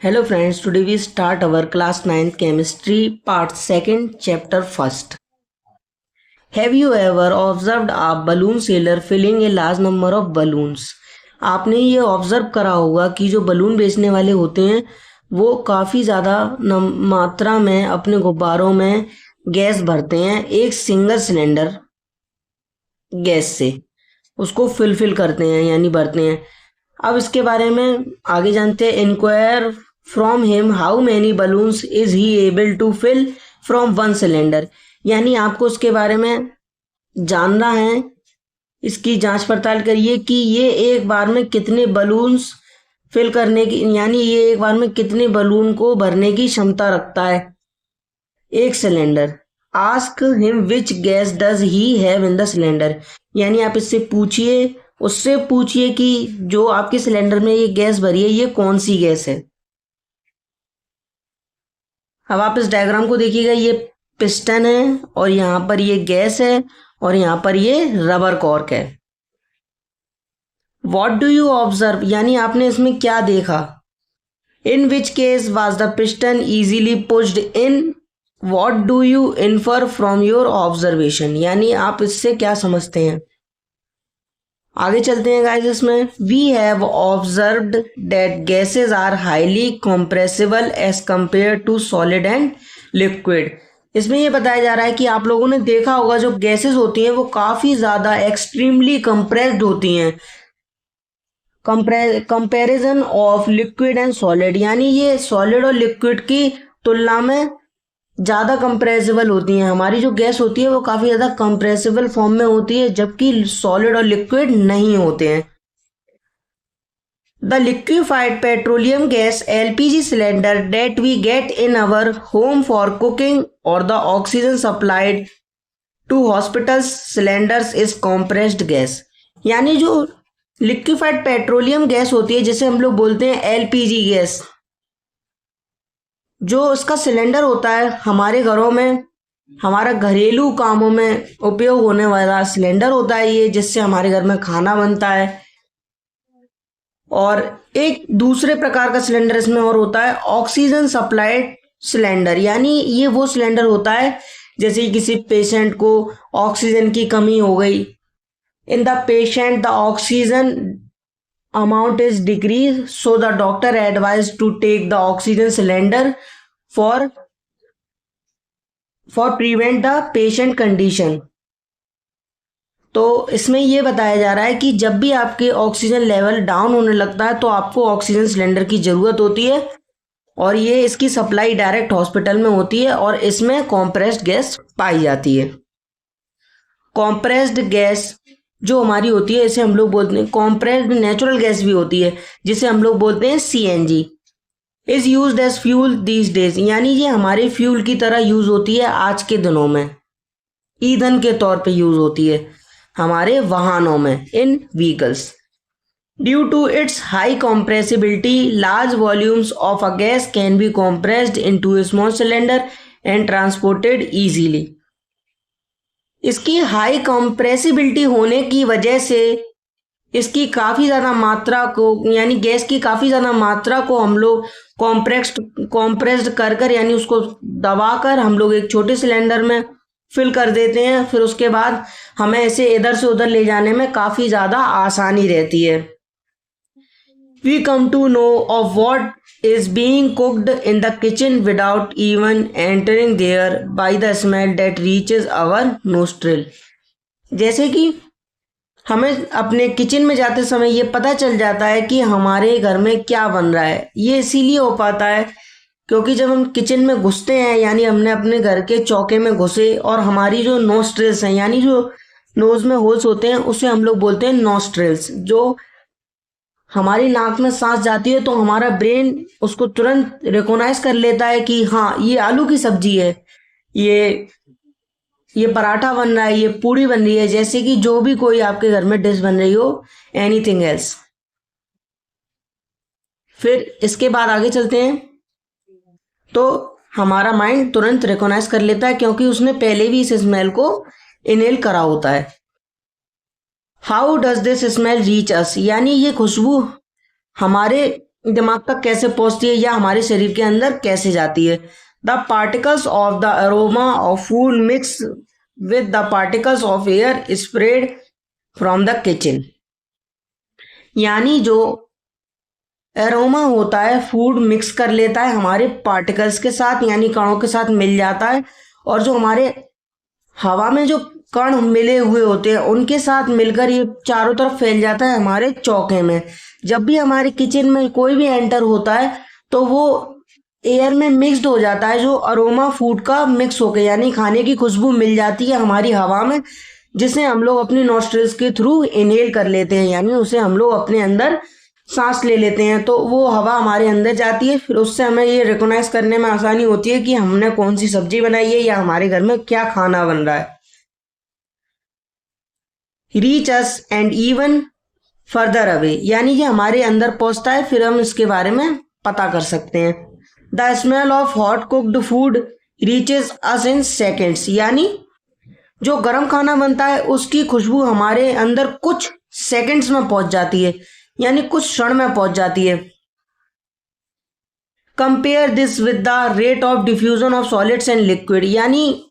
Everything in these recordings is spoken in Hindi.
Hello friends, today we start our class 9th chemistry part 2nd chapter 1st. Have you ever observed a balloon seller filling a large number of balloons? आपने ये ऑब्जर्व करा होगा कि जो बलून बेचने वाले होते हैं वो काफ़ी ज़्यादा मात्रा में अपने गुब्बारों में गैस भरते हैं एक सिंगल सिलेंडर गैस से उसको फिल करते हैं यानी भरते हैं। अब इसके बारे में आगे जानते हैं। Enquire from him how many balloons is he able to fill from one cylinder, यानी आपको उसके बारे में जानना है, इसकी जांच पड़ताल करिए कि ये एक बार में कितने बलून्स फिल करने की यानी ये एक बार में कितने बलून को भरने की क्षमता रखता है एक cylinder. Ask him which gas does he have in the cylinder, यानी आप उससे पूछिए कि जो आपके सिलेंडर में ये गैस भरी है ये कौन सी गैस है। अब आप इस डायग्राम को देखिएगा, ये पिस्टन है और यहाँ पर ये गैस है और यहाँ पर ये रबर कॉर्क है। वॉट डू यू ऑब्जर्व, यानी आपने इसमें क्या देखा। In which case was the piston easily pushed in, what do you infer from your observation, यानी आप इससे क्या समझते हैं। आगे चलते हैं गाइस। इसमें we have observed that gases are highly compressible as compare to solid and liquid. इसमें यह बताया जा रहा है कि आप लोगों ने देखा होगा जो गैसेज होती हैं वो काफ़ी ज़्यादा एक्सट्रीमली कंप्रेस्ड होती हैं comparison of liquid and solid, यानी ये सॉलिड और लिक्विड की तुलना में ज़्यादा कंप्रेसिबल होती हैं। हमारी जो गैस होती है वो काफ़ी ज़्यादा कंप्रेसिबल फॉर्म में होती है जबकि सॉलिड और लिक्विड नहीं होते हैं। The liquefied petroleum gas LPG cylinder that we get in our home for cooking और the oxygen supplied to hospitals cylinders is compressed gas, यानी जो लिक्विफाइड पेट्रोलियम गैस होती है जिसे हम लोग बोलते हैं LPG गैस, जो उसका सिलेंडर होता है हमारे घरों में हमारा घरेलू कामों में उपयोग होने वाला सिलेंडर होता है ये, जिससे हमारे घर में खाना बनता है। और एक दूसरे प्रकार का सिलेंडर इसमें और होता है ऑक्सीजन सप्लाइड सिलेंडर, यानी ये वो सिलेंडर होता है जैसे किसी पेशेंट को ऑक्सीजन की कमी हो गई, in the patient the oxygen amount is decreased, so the doctor advised to take the oxygen cylinder for prevent the patient condition। तो इसमें यह बताया जा रहा है कि जब भी आपके ऑक्सीजन लेवल डाउन होने लगता है तो आपको ऑक्सीजन सिलेंडर की ज़रूरत होती है और ये इसकी सप्लाई डायरेक्ट हॉस्पिटल में होती है और इसमें कॉम्प्रेस्ड गैस पाई जाती है। कॉम्प्रेस्ड गैस जो हमारी होती है इसे हम लोग बोलते हैं कॉम्प्रेस्ड नेचुरल गैस भी होती है जिसे हम लोग बोलते हैं CNG, is used as fuel these days, यानी ये हमारे फ्यूल की तरह यूज होती है आज के दिनों में, ईंधन के तौर पे यूज होती है हमारे वाहनों में in vehicles. Due to its high compressibility large volumes of a gas can be compressed into small cylinder and transported easily. इसकी हाई कंप्रेसिबिलिटी होने की वजह से इसकी काफ़ी ज़्यादा मात्रा को यानी गैस की काफ़ी ज़्यादा मात्रा को हम लोग कॉम्प्रेस्ड कर यानी उसको दबाकर हम लोग एक छोटे सिलेंडर में फिल कर देते हैं, फिर उसके बाद हमें इसे इधर से उधर ले जाने में काफ़ी ज़्यादा आसानी रहती है। We come to know of what is being cooked in the kitchen without even entering there by the smell that reaches our nostril। जैसे कि हमें अपने किचन में जाते समय ये पता चल जाता है कि हमारे घर में क्या बन रहा है। ये इसीलिए हो पाता है क्योंकि जब हम किचन में घुसते हैं यानी हमने अपने घर के चौके में घुसे और हमारी जो नोस्ट्रिल्स हैं यानी जो नोज में होल्स होते हैं उसे हम लोग बोलते हैं नोस्ट्रिल्स, जो हमारी नाक में सांस जाती है तो हमारा ब्रेन उसको तुरंत रिकॉग्नाइज कर लेता है कि हाँ ये आलू की सब्जी है, ये पराठा बन रहा है, ये पूड़ी बन रही है, जैसे कि जो भी कोई आपके घर में डिश बन रही हो, एनीथिंग एल्स। फिर इसके बाद आगे चलते हैं तो हमारा माइंड तुरंत रिकॉग्नाइज कर लेता है क्योंकि उसने पहले भी इस स्मेल को इनहेल करा होता है। How does this smell reach अस, यानी ये खुशबू हमारे दिमाग तक कैसे पहुंचती है या हमारे शरीर के अंदर कैसे जाती है। The particles of the aroma of food mix with the particles of air spread from the kitchen. यानी जो एरोमा होता है फूड मिक्स कर लेता है हमारे पार्टिकल्स के साथ, यानी कणों के साथ मिल जाता है, और जो हमारे हवा में जो कण मिले हुए होते हैं उनके साथ मिलकर ये चारों तरफ फैल जाता है हमारे चौके में। जब भी हमारे किचन में कोई भी एंटर होता है तो वो एयर में मिक्स्ड हो जाता है, जो अरोमा फूड का मिक्स होकर, यानी खाने की खुशबू मिल जाती है हमारी हवा में, जिसे हम लोग अपनी नॉस्ट्रिल्स के थ्रू इनहेल कर लेते हैं, यानी उसे हम लोग अपने अंदर सांस ले लेते हैं। तो वो हवा हमारे अंदर जाती है, फिर उससे हमें ये रिकॉग्नाइज करने में आसानी होती है कि हमने कौन सी सब्जी बनाई है या हमारे घर में क्या खाना बन रहा है। Reach us and even further away, यानी ये हमारे अंदर पहुंचता है, फिर हम इसके बारे में पता कर सकते हैं। The smell of hot cooked food reaches us in seconds, यानी जो गर्म खाना बनता है उसकी खुशबू हमारे अंदर कुछ सेकंड्स में पहुंच जाती है, यानी कुछ क्षण में पहुंच जाती है। Compare this with the rate of diffusion of solids and liquid, यानी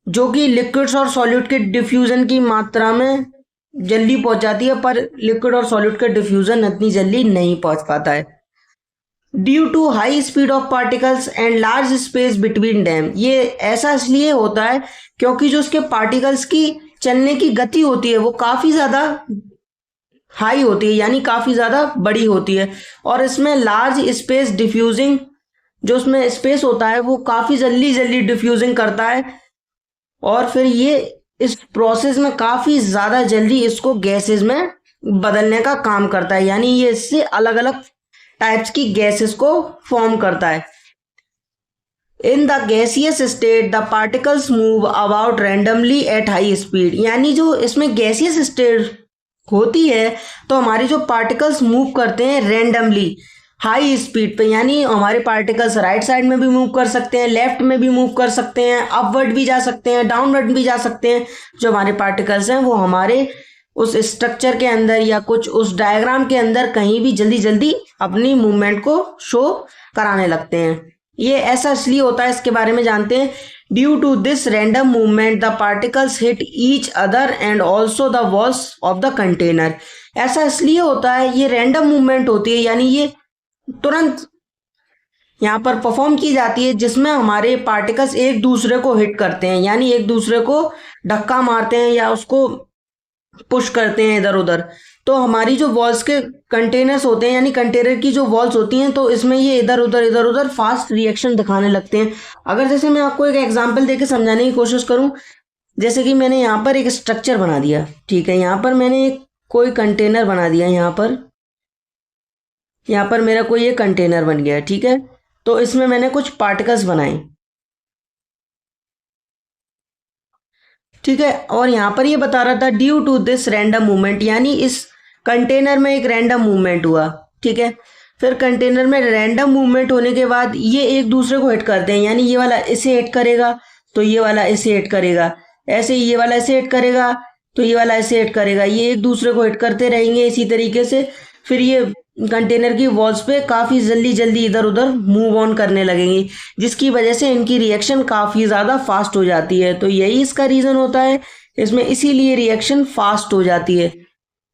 जो कि लिक्विड्स और सॉलिड के डिफ्यूजन की मात्रा में जल्दी पहुंच जाती है, पर लिक्विड और सॉलिड के डिफ्यूजन इतनी जल्दी नहीं पहुंच पाता है। Due to high speed of particles and large space between them, ये ऐसा इसलिए होता है क्योंकि जो उसके पार्टिकल्स की चलने की गति होती है वो काफ़ी ज़्यादा हाई होती है, यानी काफ़ी ज़्यादा बड़ी होती है, और इसमें लार्ज स्पेस डिफ्यूजिंग, जो उसमें स्पेस होता है वो काफ़ी जल्दी जल्दी डिफ्यूजिंग करता है, और फिर ये इस प्रोसेस में काफ़ी ज़्यादा जल्दी इसको गैसेस में बदलने का काम करता है, यानी ये इससे अलग अलग टाइप्स की गैसेस को फॉर्म करता है। In the gaseous state the particles move about randomly at high speed, यानी जो इसमें गैसियस स्टेट होती है तो हमारे जो पार्टिकल्स मूव करते हैं रैंडमली हाई स्पीड पे, यानी हमारे पार्टिकल्स राइट साइड में भी मूव कर सकते हैं, लेफ्ट में भी मूव कर सकते हैं, अपवर्ड भी जा सकते हैं, डाउनवर्ड भी जा सकते हैं। जो हमारे पार्टिकल्स हैं वो हमारे उस स्ट्रक्चर के अंदर या कुछ उस डायग्राम के अंदर कहीं भी जल्दी जल्दी अपनी मूवमेंट को शो कराने लगते हैं। ये ऐसा इसलिए होता है, इसके बारे में जानते हैं। Due to this random movement the particles hit each other and also the walls of the container, ऐसा इसलिए होता है, ये रैंडम मूवमेंट होती है, यानी ये तुरंत यहाँ पर परफॉर्म की जाती है, जिसमें हमारे पार्टिकल्स एक दूसरे को हिट करते हैं, यानी एक दूसरे को धक्का मारते हैं या उसको पुश करते हैं इधर उधर। तो हमारी जो वॉल्स के कंटेनर्स होते हैं, यानी कंटेनर की जो वॉल्स होती हैं, तो इसमें ये इधर उधर फास्ट रिएक्शन दिखाने लगते हैं। अगर जैसे मैं आपको एक एग्जांपल देके समझाने की कोशिश करूं, जैसे कि मैंने यहाँ पर एक स्ट्रक्चर बना दिया, ठीक है, यहाँ पर मैंने एक कोई कंटेनर बना दिया, यहाँ पर मेरा कोई एक कंटेनर बन गया, ठीक है। तो इसमें मैंने कुछ पार्टिकल्स बनाए, ठीक है, और यहाँ पर ये बता रहा था due to this random movement, यानी इस कंटेनर में एक रैंडम मूवमेंट हुआ, ठीक है। फिर कंटेनर में रैंडम मूवमेंट होने के बाद ये एक दूसरे को हिट करते हैं, यानी ये वाला इसे हिट करेगा तो ये वाला इसे हिट करेगा, ऐसे ये वाला इसे हिट करेगा तो ये वाला इसे हिट करेगा, ये एक दूसरे को हिट करते रहेंगे इसी तरीके से। फिर ये कंटेनर की वॉल्स पे काफ़ी जल्दी जल्दी इधर उधर मूव ऑन करने लगेंगी, जिसकी वजह से इनकी रिएक्शन काफ़ी ज़्यादा फास्ट हो जाती है। तो यही इसका रीज़न होता है, इसमें इसीलिए रिएक्शन फास्ट हो जाती है,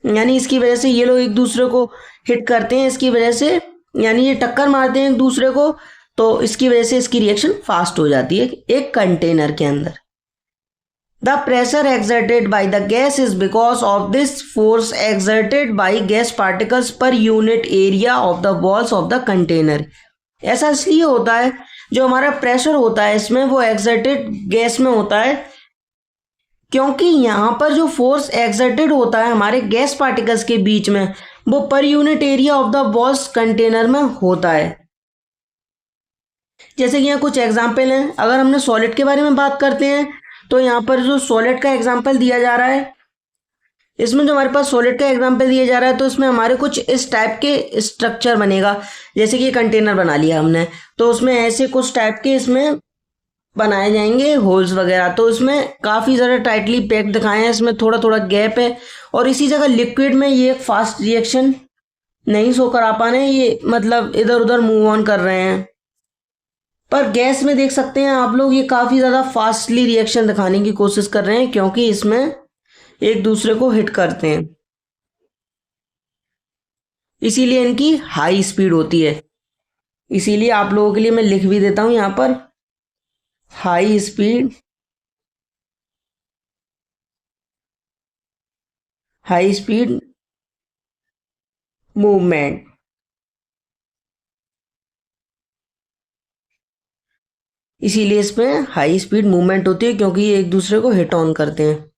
यानी इसकी वजह से ये लोग एक दूसरे को हिट करते हैं, इसकी वजह से, यानी ये टक्कर मारते हैं एक दूसरे को, तो इसकी वजह से इसकी रिएक्शन फास्ट हो जाती है एक कंटेनर के अंदर। The pressure exerted by the gas is because of this force exerted by gas particles per unit area of the walls of the container. ऐसा इसलिए होता है, जो हमारा प्रेशर होता है इसमें वो एक्सर्टेड गैस में होता है, क्योंकि यहाँ पर जो फोर्स एक्सर्टेड होता है हमारे गैस पार्टिकल्स के बीच में वो per unit area of the walls container में होता है। जैसे कि यहाँ कुछ एग्जाम्पल हैं, अगर हमने सॉलिड के बारे में बात करते हैं तो यहाँ पर जो सॉलिड का एग्जाम्पल दिया जा रहा है, इसमें जो हमारे पास सॉलिड का एग्जाम्पल दिया जा रहा है तो इसमें हमारे कुछ इस टाइप के स्ट्रक्चर बनेगा। जैसे कि कंटेनर बना लिया हमने, तो उसमें ऐसे कुछ टाइप के इसमें बनाए जाएंगे होल्स वगैरह, तो इसमें काफ़ी ज़्यादा टाइटली पैक दिखाए हैं, इसमें थोड़ा थोड़ा गैप है, और इसी जगह लिक्विड में ये एक फास्ट रिएक्शन नहीं सोकर आ पा रहे हैं, ये मतलब इधर उधर मूव ऑन कर रहे हैं। पर गैस में देख सकते हैं आप लोग, ये काफी ज्यादा फास्टली रिएक्शन दिखाने की कोशिश कर रहे हैं क्योंकि इसमें एक दूसरे को हिट करते हैं, इसीलिए इनकी हाई स्पीड होती है। इसीलिए आप लोगों के लिए मैं लिख भी देता हूं यहां पर, high speed, high speed movement. इसीलिए इसमें हाई स्पीड मूवमेंट होती है क्योंकि ये एक दूसरे को हिट ऑन करते हैं।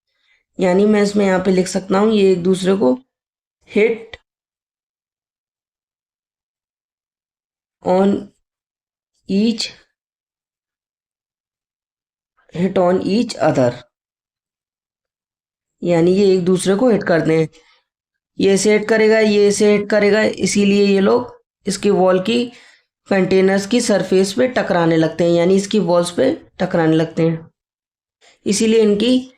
यानी मैं इसमें यहाँ पे लिख सकता हूँ, ये एक दूसरे को hit on each hit on each other, यानी ये एक दूसरे को हिट करते हैं। ये इसे हिट करेगा, ये इसे हिट करेगा, इसीलिए ये लोग इसकी वॉल की कंटेनर्स की सरफेस पे टकराने लगते हैं, यानी इसकी वॉल्स पे टकराने लगते हैं। इसीलिए इनकी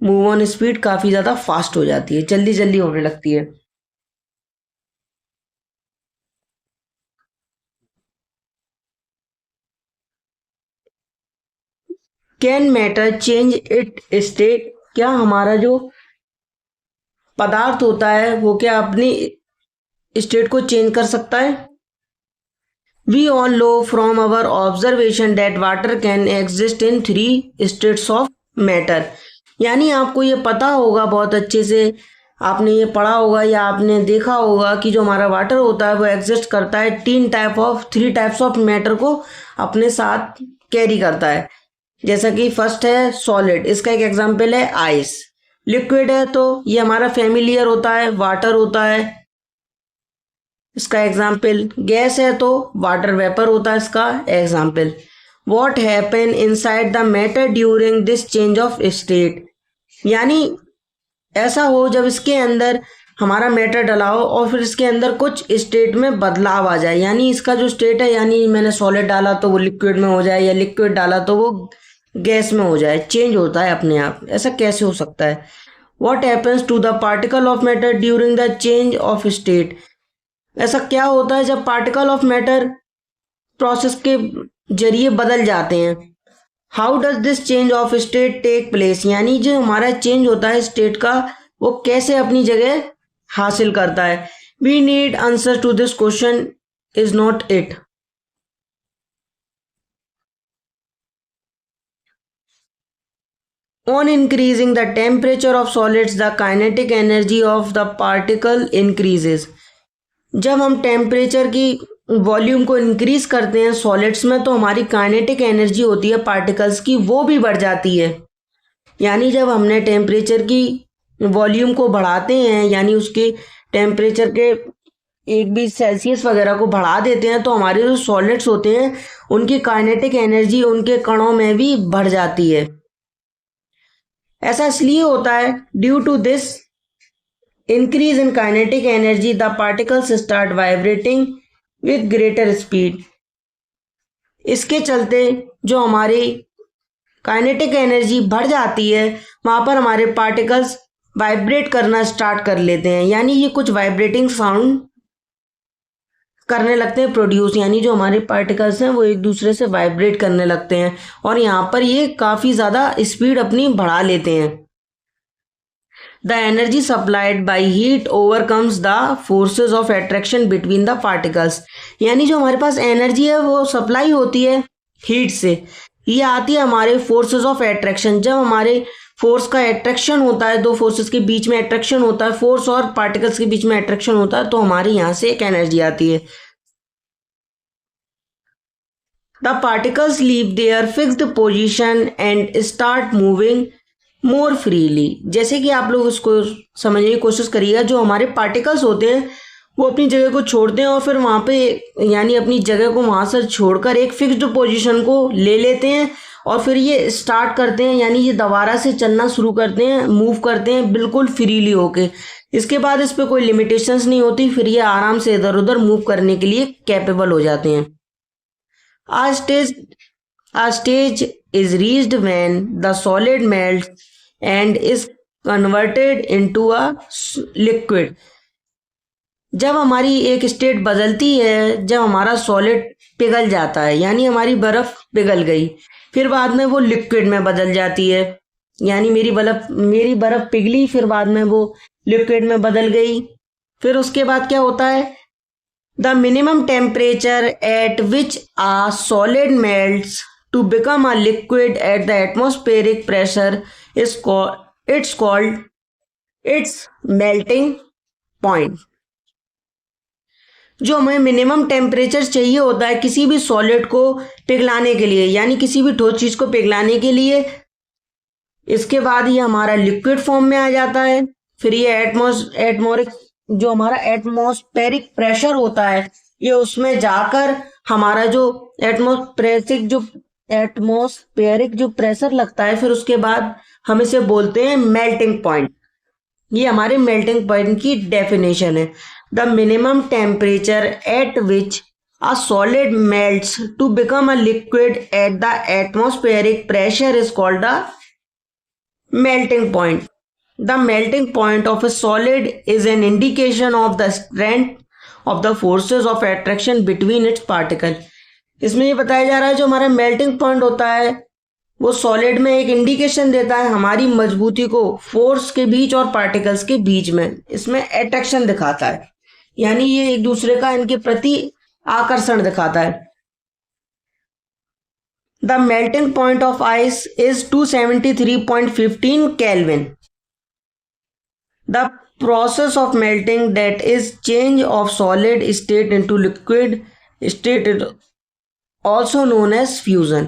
मूव ऑन स्पीड काफी ज्यादा फास्ट हो जाती है, जल्दी जल्दी होने लगती है। Can matter change it state, क्या हमारा जो पदार्थ होता है वो क्या अपनी स्टेट को चेंज कर सकता है? We all know from our observation that water can exist in 3 states of matter. यानी आपको ये पता होगा बहुत अच्छे से, आपने ये पढ़ा होगा या आपने देखा होगा कि जो हमारा वाटर होता है वो एग्जिस्ट करता है 3 टाइप्स ऑफ मैटर को अपने साथ कैरी करता है। जैसा कि फर्स्ट है सॉलिड, इसका एक एग्जांपल है आइस। लिक्विड है तो ये हमारा फेमिलियर होता है, वाटर होता है, इसका एग्जाम्पल। गैस है तो वाटर वेपर होता है, इसका example. What happen inside the matter during this change of state, यानी ऐसा हो जब इसके अंदर हमारा मैटर डला हो और फिर इसके अंदर कुछ स्टेट में बदलाव आ जाए, यानी इसका जो स्टेट है, यानी मैंने सॉलिड डाला तो वो लिक्विड में हो जाए या लिक्विड डाला तो वो गैस में हो जाए, चेंज होता है अपने आप। ऐसा कैसे हो सकता है? What happens to the particle of matter during the change of state, ऐसा क्या होता है जब पार्टिकल ऑफ मैटर प्रोसेस के जरिए बदल जाते हैं? How does this change of state take place, यानी जो हमारा चेंज होता है स्टेट का वो कैसे अपनी जगह हासिल करता है? We need answer to this question, is not it? On increasing the temperature of solids, the kinetic energy of the particle increases। जब हम टेम्परेचर की वॉल्यूम को इंक्रीज करते हैं सॉलिड्स में तो हमारी काइनेटिक एनर्जी होती है पार्टिकल्स की, वो भी बढ़ जाती है। यानी जब हमने टेम्परेचर की वॉल्यूम को बढ़ाते हैं, यानी उसके टेम्परेचर के 1 डिग्री सेल्सियस वगैरह को बढ़ा देते हैं तो हमारे जो सॉलिड्स होते हैं उनकी काइनेटिक एनर्जी उनके कणों में भी बढ़ जाती है। ऐसा इसलिए होता है, due to this increase in kinetic energy the particles start vibrating with greater speed. इसके चलते जो हमारी काइनेटिक एनर्जी बढ़ जाती है वहां पर हमारे पार्टिकल्स वाइब्रेट करना स्टार्ट कर लेते हैं, यानी ये कुछ वाइब्रेटिंग साउंड करने लगते हैं प्रोड्यूस, यानी जो हमारे पार्टिकल्स हैं वो एक दूसरे से वाइब्रेट करने लगते हैं और यहाँ पर ये काफ़ी ज़्यादा स्पीड अपनी बढ़ा लेते हैं। The energy supplied by heat overcomes the forces of attraction between the particles, यानी जो हमारे पास एनर्जी है वो सप्लाई होती है हीट से, ये आती है हमारे फोर्सेज ऑफ अट्रैक्शन। जब हमारे फोर्स का अट्रैक्शन होता है, दो फोर्सेस के बीच में अट्रैक्शन होता है, फोर्स और पार्टिकल्स के बीच में अट्रैक्शन होता है, तो हमारे यहाँ से एक एनर्जी आती है। The particles leave their fixed position and start moving more freely. जैसे कि आप लोग उसको समझने की कोशिश करिएगा, जो हमारे पार्टिकल्स होते हैं वो अपनी जगह को छोड़ते हैं और फिर वहाँ पे यानी अपनी जगह को वहाँ से छोड़कर एक फिक्स्ड पोजीशन को ले लेते हैं और फिर ये स्टार्ट करते हैं, यानी ये दोबारा से चलना शुरू करते हैं, मूव करते हैं बिल्कुल फ्रीली होके। इसके बाद इस पर कोई लिमिटेशंस नहीं होती, फिर ये आराम से इधर उधर मूव करने के लिए कैपेबल हो जाते हैं। A stage is reached when the solid melts and is converted into a liquid। जब हमारी एक स्टेट बदलती है, जब हमारा सॉलिड पिघल जाता है, यानी हमारी बर्फ पिघल गई, फिर बाद में वो लिक्विड में बदल जाती है, यानी मेरी बर्फ पिघली, फिर बाद में वो लिक्विड में बदल गई। फिर उसके बाद क्या होता है, the minimum temperature at which a solid melts to become a liquid at the atmospheric pressure is called its melting point. जो हमें मिनिमम टेम्परेचर चाहिए होता है किसी भी सॉलिड को पिघलाने के लिए, यानी किसी भी ठोस चीज को पिघलाने के लिए, इसके बाद ये हमारा लिक्विड फॉर्म में आ जाता है। फिर ये जो हमारा एटमॉस्फेरिक प्रेशर होता है, ये उसमें जाकर हमारा जो एटमॉस्फेरिक जो प्रेशर लगता है, फिर उसके बाद हम इसे बोलते हैं मेल्टिंग पॉइंट। ये हमारे मेल्टिंग पॉइंट की डेफिनेशन है। The minimum temperature at which a solid melts to become a liquid at the atmospheric pressure is called the melting point. The melting point of a solid is an indication of the strength of the forces of attraction between its particles. इसमें ये बताया जा रहा है जो हमारा मेल्टिंग पॉइंट होता है वो सॉलिड में एक इंडिकेशन देता है हमारी मजबूती को फोर्स के बीच और पार्टिकल्स के बीच में, इसमें अट्रैक्शन दिखाता है, यानी ये एक दूसरे का इनके प्रति आकर्षण दिखाता है। The melting point of ice is 273.15 kelvin. The process of melting that is change of solid state into liquid state is also known as fusion.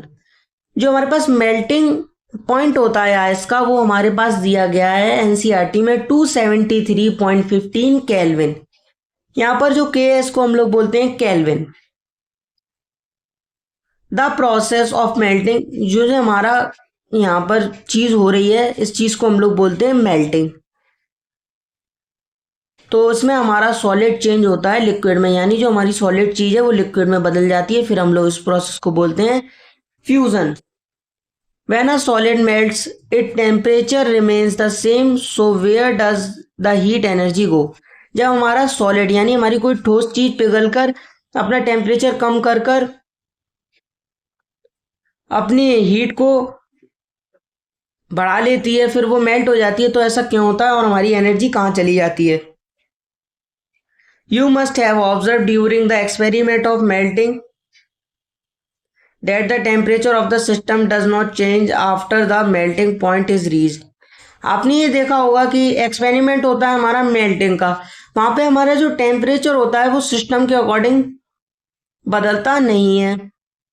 जो हमारे पास मेल्टिंग पॉइंट होता है आइस का वो हमारे पास दिया गया है एनसीईआरटी में 273.15 केल्विन। यहां पर जो के है इसको हम लोग बोलते हैं kelvin. The process of melting, जो हमारा यहाँ पर चीज हो रही है इस चीज को हम लोग बोलते हैं मेल्टिंग। तो इसमें हमारा सॉलिड चेंज होता है लिक्विड में, यानी जो हमारी सॉलिड चीज है वो लिक्विड में बदल जाती है, फिर हम लोग इस प्रोसेस को बोलते हैं fusion. When a solid melts, its temperature remains the same, so where does the heat energy go? जब हमारा सॉलिड यानी हमारी कोई ठोस चीज पिघल कर अपना टेम्परेचर कम कर कर अपनी हीट को बढ़ा लेती है, फिर वो मेल्ट हो जाती है, तो ऐसा क्यों होता है और हमारी एनर्जी कहाँ चली जाती है? You must have observed during the experiment of melting that the temperature of the system does not change after the melting point is reached. आपने ये देखा होगा कि एक्सपेरिमेंट होता है हमारा मेल्टिंग का, वहां पे हमारा जो टेम्परेचर होता है वो सिस्टम के अकॉर्डिंग बदलता नहीं है,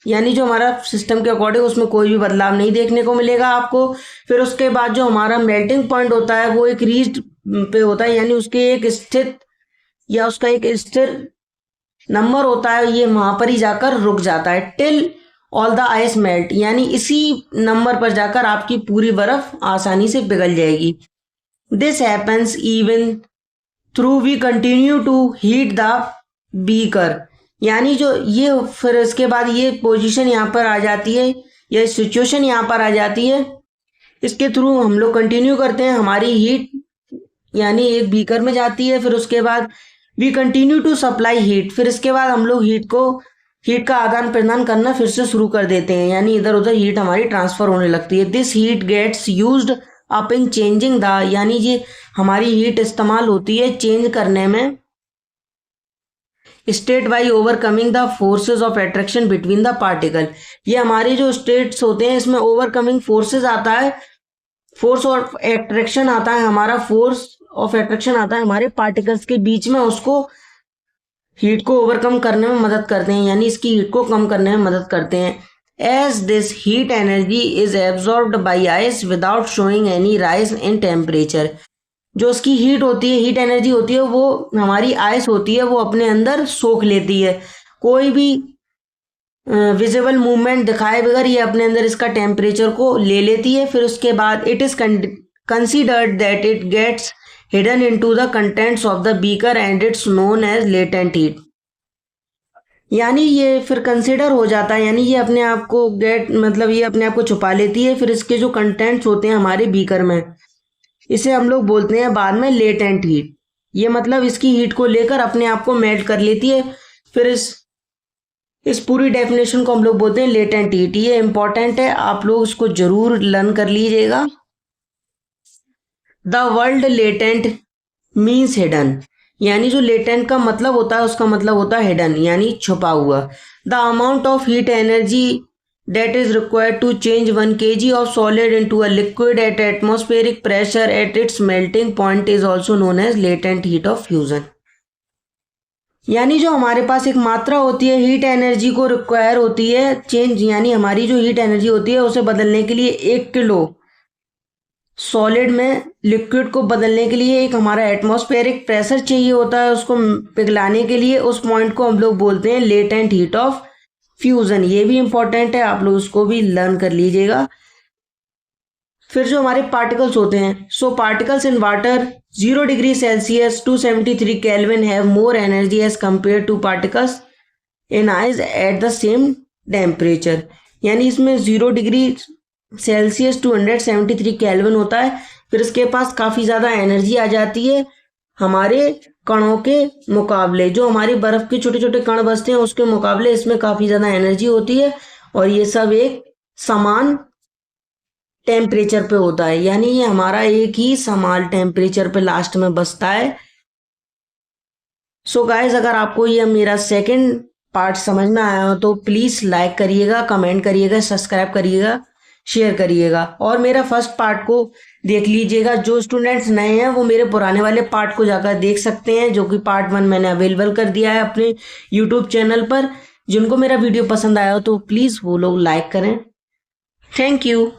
यानी जो हमारा सिस्टम के अकॉर्डिंग उसमें कोई भी बदलाव नहीं देखने को मिलेगा आपको। फिर उसके बाद जो हमारा मेल्टिंग पॉइंट होता है वो एक रीच्ड पे होता है, यानी उसके एक स्थित या उसका एक स्थिर नंबर होता है, ये वहां पर ही जाकर रुक जाता है till all the ice melt, यानी इसी नंबर पर जाकर आपकी पूरी बर्फ आसानी से पिघल जाएगी। This happens even through we continue to heat the beaker, यानी जो ये फिर इसके बाद ये पोजीशन यहाँ पर आ जाती है या सिचुएशन यहाँ पर आ जाती है, इसके थ्रू हम लोग कंटिन्यू करते हैं, हमारी हीट यानी एक बीकर में जाती है, फिर उसके बाद we continue to supply heat, फिर इसके बाद हम लोग हीट का आदान प्रदान करना फिर से शुरू कर देते हैं, यानी इधर उधर हीट हमारी ट्रांसफर होने लगती है। This heat gets used up in changing the, यानी ये हमारी हीट इस्तेमाल होती है चेंज करने में state by overcoming the forces of attraction between the particle. ये हमारे जो स्टेट्स होते हैं इसमें ओवरकमिंग फोर्सेज आता है, फोर्स ऑफ अट्रैक्शन आता है, हमारा फोर्स ऑफ अट्रैक्शन आता है हमारे पार्टिकल्स के बीच में, उसको हीट को ओवरकम करने में मदद करते हैं, यानी इसकी हीट को कम करने में मदद करते हैं। As this heat energy is absorbed by ice without showing any rise in temperature. जो उसकी हीट होती है, हीट एनर्जी होती है, वो हमारी आइस होती है, वो अपने अंदर सोख लेती है, कोई भी विजिबल मूवमेंट दिखाए बगैर ये अपने अंदर इसका टेम्परेचर को ले लेती है। फिर उसके बाद it is considered that it gets hidden into the contents of the beaker and it's known as latent heat, यानी ये फिर कंसिडर हो जाता है, यानी ये अपने आप को ये अपने आप को छुपा लेती है, फिर इसके जो कंटेंट्स होते हैं हमारे बीकर में इसे हम लोग बोलते हैं बाद में लेटेंट हीट, ये मतलब इसकी हीट को लेकर अपने आप को मेल्ट कर लेती है। फिर इस पूरी डेफिनेशन को हम लोग बोलते हैं लेटेंट हीट। ये इंपॉर्टेंट है, आप लोग इसको जरूर लर्न कर लीजिएगा। The world latent means hidden, यानी जो लेटेंट का मतलब होता है उसका मतलब होता है हिडन यानी छुपा हुआ। The amount of heat energy that is required to change 1 kg of solid into a liquid at atmospheric pressure at its melting point is also known as latent heat of fusion। यानी जो हमारे पास एक मात्रा होती है हीट एनर्जी को रिक्वायर होती है चेंज, यानी हमारी जो हीट एनर्जी होती है उसे बदलने के लिए 1 किलो सॉलिड में लिक्विड को बदलने के लिए एक हमारा एटमॉस्फेरिक प्रेशर चाहिए होता है उसको पिघलाने के लिए। उस पॉइंट को हम लोग बोलते हैं लेटेंट हीट ऑफ फ्यूजन। ये भी इंपॉर्टेंट है, आप लोग उसको भी लर्न कर लीजिएगा। फिर जो हमारे पार्टिकल्स होते हैं, so particles in water 0 degree Celsius to 73 kelvin have more energy as compare to particles in ice at the same temperature. यानी इसमें 0 डिग्री सेल्सियस टू 173 केल्विन होता है, फिर इसके पास काफ़ी ज़्यादा एनर्जी आ जाती है हमारे कणों के मुकाबले। जो हमारी बर्फ़ के छोटे छोटे कण बसते हैं उसके मुकाबले इसमें काफ़ी ज़्यादा एनर्जी होती है और ये सब एक समान टेम्परेचर पे होता है, यानी ये हमारा एक ही समान टेम्परेचर पे लास्ट में बसता है। सो गाइस, अगर आपको ये मेरा सेकंड पार्ट समझ में आया हो तो प्लीज़ लाइक करिएगा, कमेंट करिएगा, सब्सक्राइब करिएगा, शेयर करिएगा और मेरा फर्स्ट पार्ट को देख लीजिएगा। जो स्टूडेंट्स नए हैं वो मेरे पुराने वाले पार्ट को जाकर देख सकते हैं, जो कि पार्ट 1 मैंने अवेलेबल कर दिया है अपने यूट्यूब चैनल पर। जिनको मेरा वीडियो पसंद आया हो तो प्लीज़ वो लोग लाइक करें। Thank you.